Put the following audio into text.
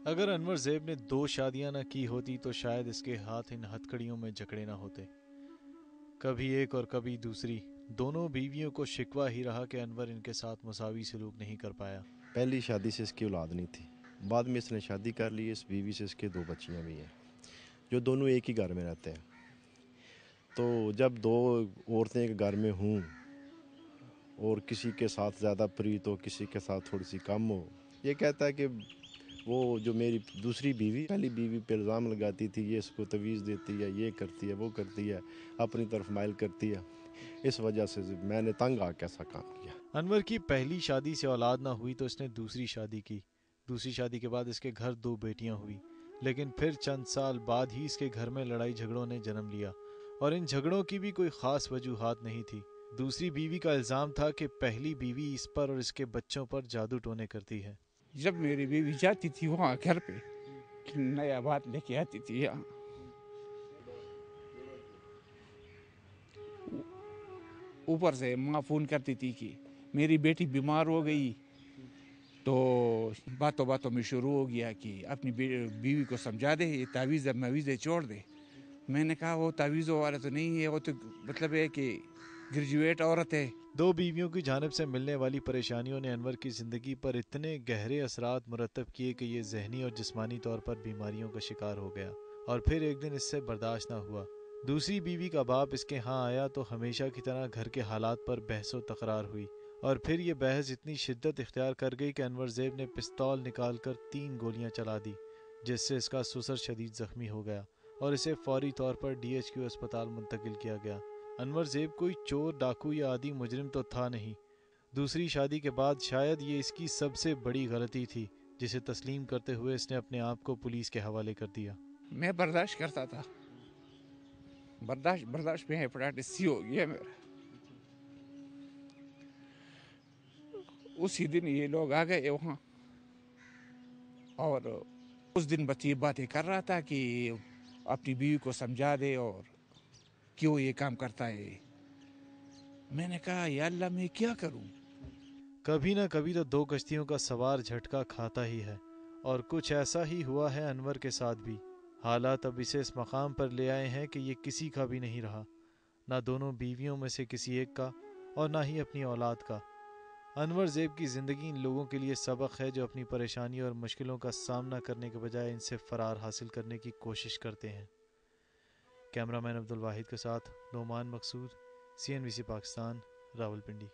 اگر انور زیب نے 2 شادیاں نہ کی ہوتی تو شاید اس کے ہاتھ ان ہتھکڑیوں میں جکڑے نہ ہوتے. کبھی ایک اور کبھی دوسری. دونوں بیویوں کو شکوہ ہی رہا کہ انور ان کے ساتھ مساوی سلوک نہیں کر پایا. پہلی شادی سے اس کی اولاد نہیں تھی. بعد میں اس نے شادی کر لی. اس بیوی سے اس کے 2 بچیاں بھی ہیں جو دونوں ایک ہی گھر میں رہتے ہیں. تو جب 2 عورتیں ایک گھر میں ہوں اور کسی کے ساتھ زیادہ پریت ہو, کسی کے ساتھ تھوڑی سی کم ہو, یہ کہتا ہے کہ وہ جو میری دوسری بیوی پہلی بیوی پہ الزام لگاتی تھی, یہ اس کو تویز دیتی ہے, یہ کرتی ہے, وہ کرتی ہے, اپنی طرف مائل کرتی ہے, اس وجہ سے میں نے تنگ آ کے ایسا کام کیا. انور کی پہلی شادی سے اولاد نہ ہوئی تو اس نے دوسری شادی کی. دوسری شادی کے بعد اس کے گھر 2 بیٹیاں ہوئی, لیکن پھر چند سال بعد ہی اس کے گھر میں لڑائی جھگڑوں نے جنم لیا, اور ان جھگڑوں کی بھی کوئی خاص وجوہات نہیں تھی. دوسری بیوی کا الزام تھا کہ پہلی بیوی اس پر اور اس کے بچوں پر جادو ٹونے کرتی ہے. جب میری بیوی جاتی تھی وہاں گھر پہ نیا بات لے کے آتی تھی یہاں, اوپر سے ماں فون کرتی تھی کہ میری بیٹی بیمار ہو گئی, تو باتوں باتوں میں شروع ہو گیا کہ اپنی بیوی کو سمجھا دے, یہ تعویذ مویزیں چھوڑ دے. میں نے کہا وہ تعویذوں والا تو نہیں ہے, وہ تو مطلب ہے کہ گریجویٹ عورت ہے. 2 بیویوں کی جانب سے ملنے والی پریشانیوں نے انور کی زندگی پر اتنے گہرے اثرات مرتب کیے کہ یہ ذہنی اور جسمانی طور پر بیماریوں کا شکار ہو گیا, اور پھر ایک دن اس سے برداشت نہ ہوا. دوسری بیوی کا باپ اس کے ہاں آیا تو ہمیشہ کی طرح گھر کے حالات پر بحث و تکرار ہوئی, اور پھر یہ بحث اتنی شدت اختیار کر گئی کہ انور زیب نے پستول نکال کر 3 گولیاں چلا دی, جس سے اس کا سسر شدید زخمی ہو گیا اور اسے فوری طور پر DHQ اسپتال منتقل کیا گیا. انور زیب کوئی چور, ڈاکو یا عادی مجرم تو تھا نہیں. دوسری شادی کے بعد شاید یہ اس کی سب سے بڑی غلطی تھی, جسے تسلیم کرتے ہوئے اس نے اپنے آپ کو پولیس کے حوالے کر دیا. میں برداشت کرتا تھا, برداشت میں ہیپاٹائٹس C ہو گیا میرا. اسی دن یہ لوگ آ گئے وہاں, اور اس دن بس یہ باتیں کر رہا تھا کہ اپنی بیوی کو سمجھا دے اور کیوں یہ کام کرتا ہے. میں نے کہا یا اللہ میں کیا کروں. کبھی نہ کبھی تو 2 کشتیوں کا سوار جھٹکا کھاتا ہی ہے, اور کچھ ایسا ہی ہوا ہے انور کے ساتھ بھی. حالات اب اسے اس مقام پر لے آئے ہیں کہ یہ کسی کا بھی نہیں رہا, نہ دونوں بیویوں میں سے کسی ایک کا, اور نہ ہی اپنی اولاد کا. انور زیب کی زندگی ان لوگوں کے لیے سبق ہے جو اپنی پریشانیوں اور مشکلوں کا سامنا کرنے کے بجائے ان سے فرار حاصل کرنے کی کوشش کرتے ہیں. کیمرہ مین عبدالواحد کے ساتھ نعمان مقصود, CNBC پاکستان, راولپنڈی.